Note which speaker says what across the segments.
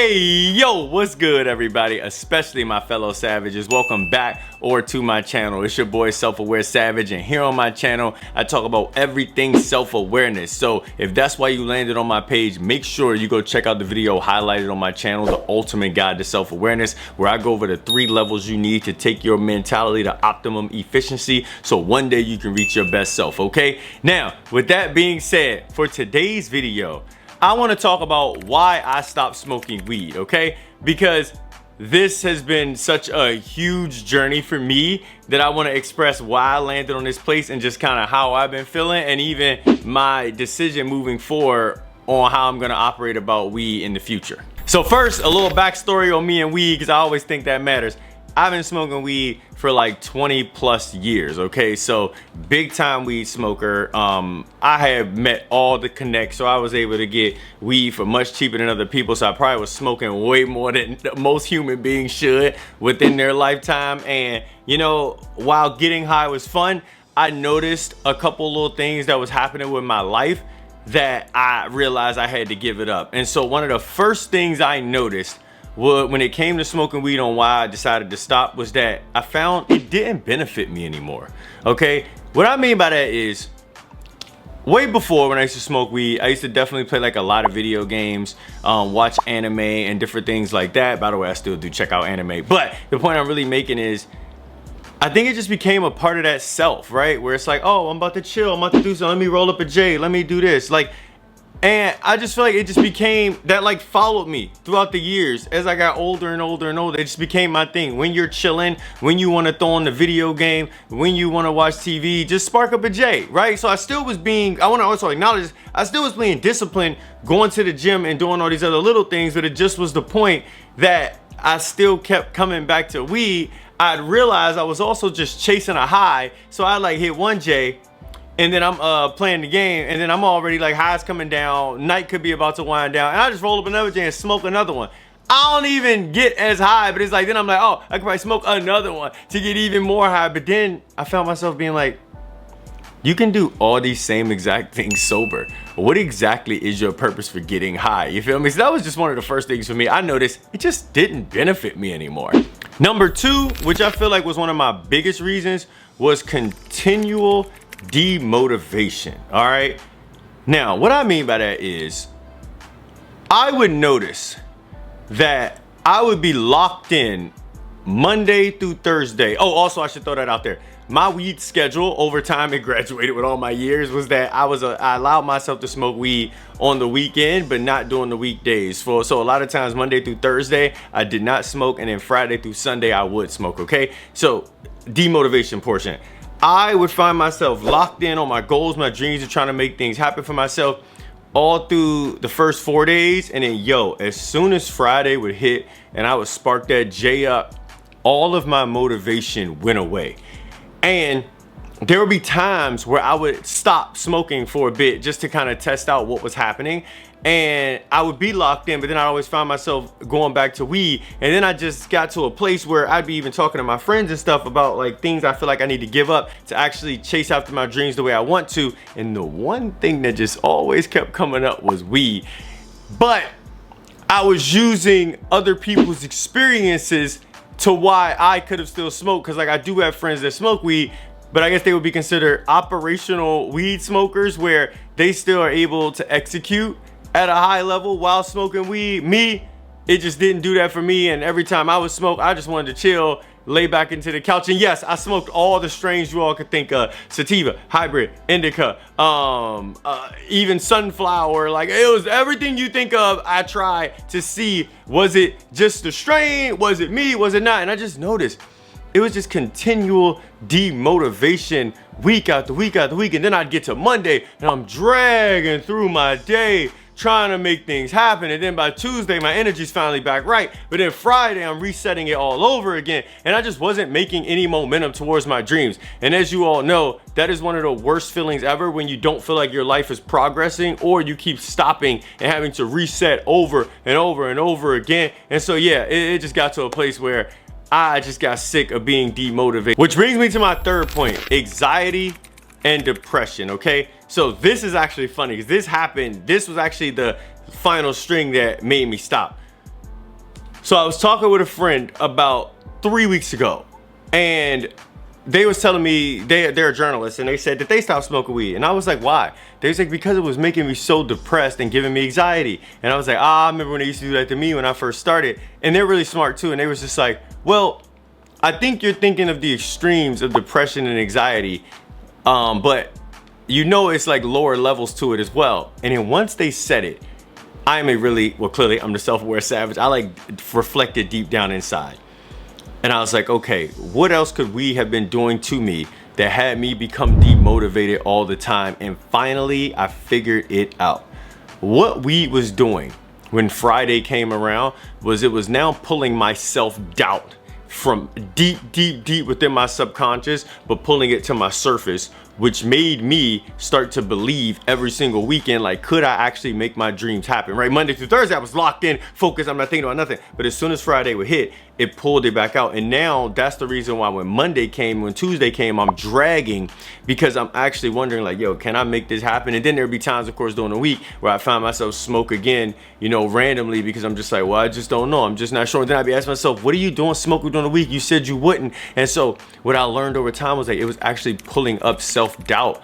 Speaker 1: Hey, yo, what's good, everybody, especially my fellow savages? Welcome back or to my channel. It's your boy Self-Aware Savage, and here on my channel I talk about everything self-awareness. So if that's why you landed on my page, make sure you go check out the video highlighted on my channel, The Ultimate Guide to Self-Awareness, where I go over the 3 levels you need to take your mentality to optimum efficiency so one day you can reach your best self. Okay, now with that being said, for today's video I want to talk about why I stopped smoking weed, okay? Because this has been such a huge journey for me that I want to express why I landed on this place and just kind of how I've been feeling, and even my decision moving forward on how I'm going to operate about weed in the future. So first, a little backstory on me and weed, because I always think that matters. I've been smoking weed for like 20 plus years, okay? So big time weed smoker. I have met all the connects, so I was able to get weed for much cheaper than other people. So I probably was smoking way more than most human beings should within their lifetime. And you know, while getting high was fun, I noticed a couple little things that was happening with my life that I realized I had to give it up. And so one of the first things I noticed when it came to smoking weed, on why I decided to stop, was that I found it didn't benefit me anymore. Okay, what I mean by that is, way before, when I used to smoke weed, I used to definitely play like a lot of video games, watch anime and different things like that. By the way, I still do check out anime, but the point I'm really making is, I think it just became a part of that self, right? Where it's like, oh, I'm about to chill, I'm about to do something, let me roll up a J, let me do this, like. And I just feel like it just became that, like, followed me throughout the years as I got older and older and older. It just became my thing. When you're chilling, when you want to throw on the video game, when you want to watch TV, just spark up a J, right? So I still was being, I want to also acknowledge this, I still was being disciplined, going to the gym and doing all these other little things, but it just was the point that I still kept coming back to weed. I'd realized I was also just chasing a high. So I like hit one J, and then I'm playing the game, and then I'm already like, highs coming down, night could be about to wind down, and I just roll up another J and smoke another one. I don't even get as high, but it's like, then I'm like, oh, I could probably smoke another one to get even more high. But then I found myself being like, you can do all these same exact things sober. What exactly is your purpose for getting high? You feel me? So that was just one of the first things for me. I noticed it just didn't benefit me anymore. Number 2, which I feel like was one of my biggest reasons, was continual demotivation. All right, now what I mean by that is, I would notice that I would be locked in Monday through Thursday. Oh, also I should throw that out there, my weed schedule over time, it graduated with all my years, was that I allowed myself to smoke weed on the weekend but not during the weekdays. So a lot of times Monday through Thursday I did not smoke, and then Friday through Sunday I would smoke. Okay, so demotivation portion, I would find myself locked in on my goals, my dreams, and trying to make things happen for myself all through the first 4 days. And then, yo, as soon as Friday would hit and I would spark that J up, all of my motivation went away. And there would be times where I would stop smoking for a bit just to kind of test out what was happening. And I would be locked in, but then I always find myself going back to weed. And then I just got to a place where I'd be even talking to my friends and stuff about like things I feel like I need to give up to actually chase after my dreams the way I want to. And the one thing that just always kept coming up was weed. But I was using other people's experiences to why I could have still smoked. Because like, I do have friends that smoke weed, but I guess they would be considered operational weed smokers, where they still are able to execute at a high level while smoking weed. Me, it just didn't do that for me. And every time I would smoke, I just wanted to chill, lay back into the couch. And yes, I smoked all the strains you all could think of: sativa, hybrid, indica, even sunflower. Like, it was everything you think of. I tried to see, was it just the strain? Was it me? Was it not? And I just noticed it was just continual demotivation week after week after week. And then I'd get to Monday and I'm dragging through my day trying to make things happen. And then by Tuesday, my energy's finally back right. But then Friday, I'm resetting it all over again. And I just wasn't making any momentum towards my dreams. And as you all know, that is one of the worst feelings ever, when you don't feel like your life is progressing, or you keep stopping and having to reset over and over and over again. And so, yeah, it just got to a place where I just got sick of being demotivated. Which brings me to my third point: anxiety and depression. Okay, so this is actually funny, because this happened, this was actually the final string that made me stop. So I was talking with a friend about 3 weeks ago, and they was telling me they're a journalist, and they said that they stopped smoking weed. And I was like, why? They was like, because it was making me so depressed and giving me anxiety. And I was like, I remember when they used to do that to me when I first started. And they're really smart too. And they was just like, well, I think you're thinking of the extremes of depression and anxiety, but you know it's like lower levels to it as well. And then once they said it, I am clearly I'm the self-aware savage. I like reflected deep down inside. And I was like, okay, what else could we have been doing to me that had me become demotivated all the time? And finally, I figured it out. What weed was doing when Friday came around was it was now pulling my self-doubt from deep within my subconscious, but pulling it to my surface, which made me start to believe every single weekend, like, could I actually make my dreams happen, right? Monday through Thursday, I was locked in, focused, I'm not thinking about nothing. But as soon as Friday would hit, it pulled it back out. And now that's the reason why when Monday came, when Tuesday came, I'm dragging, because I'm actually wondering like, yo, can I make this happen? And then there'd be times, of course, during the week where I find myself smoke again, you know, randomly, because I'm just like, well, I just don't know. I'm just not sure. And then I'd be asking myself, what are you doing smoking during the week? You said you wouldn't. And so what I learned over time was like, it was actually pulling up self-doubt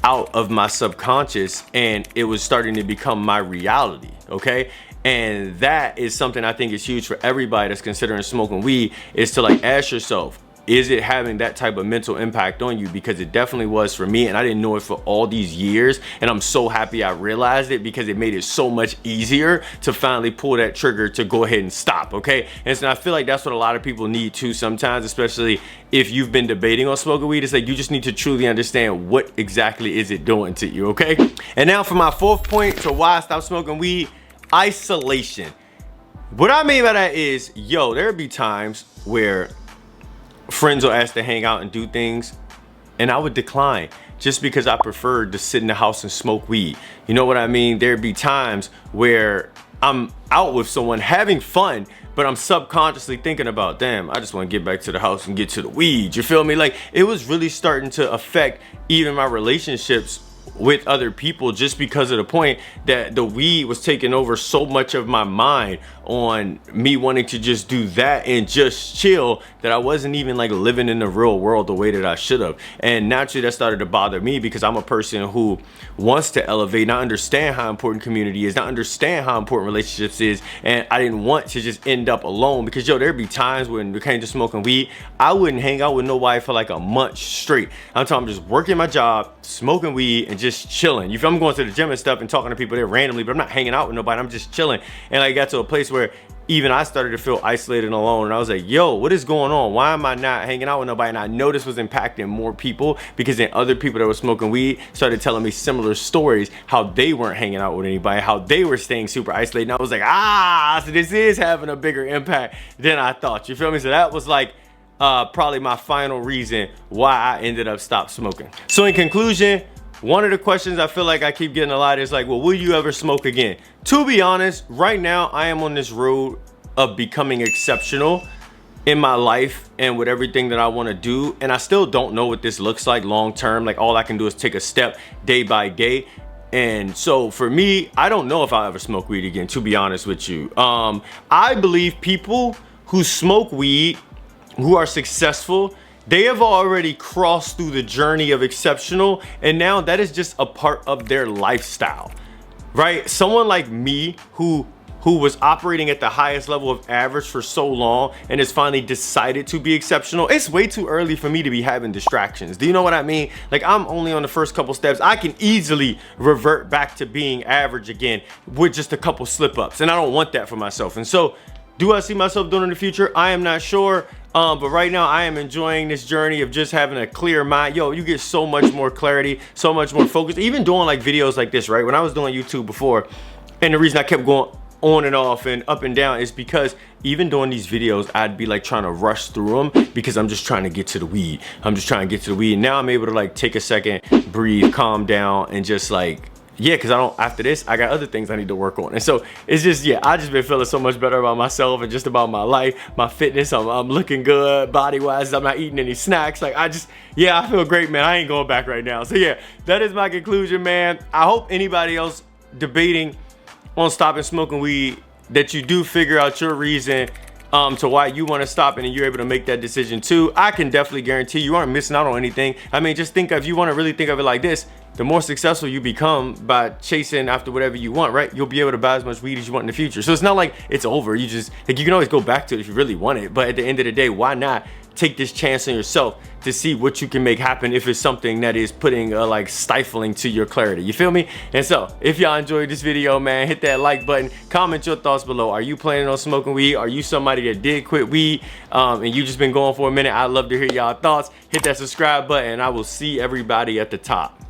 Speaker 1: out of my subconscious, and it was starting to become my reality. Okay. And that is something I think is huge for everybody that's considering smoking weed, is to like ask yourself, is it having that type of mental impact on you? Because it definitely was for me, and I didn't know it for all these years. And I'm so happy I realized it, because it made it so much easier to finally pull that trigger to go ahead and stop, okay? And so I feel like that's what a lot of people need too sometimes, especially if you've been debating on smoking weed. It's like you just need to truly understand what exactly is it doing to you, okay? And now for my fourth point to why I stopped smoking weed: isolation. What I mean by that is, yo, there'll be times where friends will ask to hang out and do things, and I would decline just because I preferred to sit in the house and smoke weed. You know what I mean? There'd be times where I'm out with someone having fun, but I'm subconsciously thinking about, damn, I just want to get back to the house and get to the weed. You feel me? Like, it was really starting to affect even my relationships with other people, just because of the point that the weed was taking over so much of my mind on me wanting to just do that and just chill, that I wasn't even like living in the real world the way that I should have. And naturally that started to bother me, because I'm a person who wants to elevate, not understand how important community is, not understand how important relationships is. And I didn't want to just end up alone, because yo, there'd be times when it came to smoking weed, I wouldn't hang out with nobody for like a month straight. I'm talking just working my job, smoking weed, and just chilling. You feel I'm going to the gym and stuff and talking to people there randomly, but I'm not hanging out with nobody. I'm just chilling. And I got to a place where even I started to feel isolated and alone. And I was like, yo, what is going on? Why am I not hanging out with nobody? And I know this was impacting more people, because then other people that were smoking weed started telling me similar stories, how they weren't hanging out with anybody, how they were staying super isolated. And I was like, so this is having a bigger impact than I thought. You feel me? So that was like probably my final reason why I ended up stopped smoking. So in conclusion, one of the questions I feel like I keep getting a lot is like, well, will you ever smoke again? To be honest, right now I am on this road of becoming exceptional in my life and with everything that I want to do. And I still don't know what this looks like long term. Like, all I can do is take a step day by day. And so for me, I don't know if I'll ever smoke weed again, to be honest with you. I believe people who smoke weed, who are successful, they have already crossed through the journey of exceptional, and now that is just a part of their lifestyle, right? Someone like me who was operating at the highest level of average for so long and has finally decided to be exceptional, it's way too early for me to be having distractions. Do you know what I mean? Like, I'm only on the first couple steps. I can easily revert back to being average again with just a couple slip-ups, and I don't want that for myself. And so, do I see myself doing it in the future? I am not sure. But right now I am enjoying this journey of just having a clear mind. Yo, you get so much more clarity, so much more focus. Even doing like videos like this, right? When I was doing YouTube before, and the reason I kept going on and off and up and down is because even doing these videos, I'd be like trying to rush through them, because I'm just trying to get to the weed. I'm just trying to get to the weed. And now I'm able to like take a second, breathe, calm down, and just like, yeah, because after this, I got other things I need to work on. And so it's just, yeah, I just been feeling so much better about myself and just about my life, my fitness. I'm looking good body-wise. I'm not eating any snacks. Like, I feel great, man. I ain't going back right now. So yeah, that is my conclusion, man. I hope anybody else debating on stopping smoking weed that you do figure out your reason to why you want to stop, and then you're able to make that decision too, I can definitely guarantee you aren't missing out on anything. I mean, just think of, if you want to really think of it like this, the more successful you become by chasing after whatever you want, right? You'll be able to buy as much weed as you want in the future. So it's not like it's over. You just, like, you can always go back to it if you really want it. But at the end of the day, why not take this chance on yourself to see what you can make happen if it's something that is putting like stifling to your clarity? You feel me? And so if y'all enjoyed this video, man, hit that like button, comment your thoughts below. Are you planning on smoking weed? Are you somebody that did quit weed and you just been going for a minute? I'd love to hear y'all thoughts. Hit that subscribe button and I will see everybody at the top.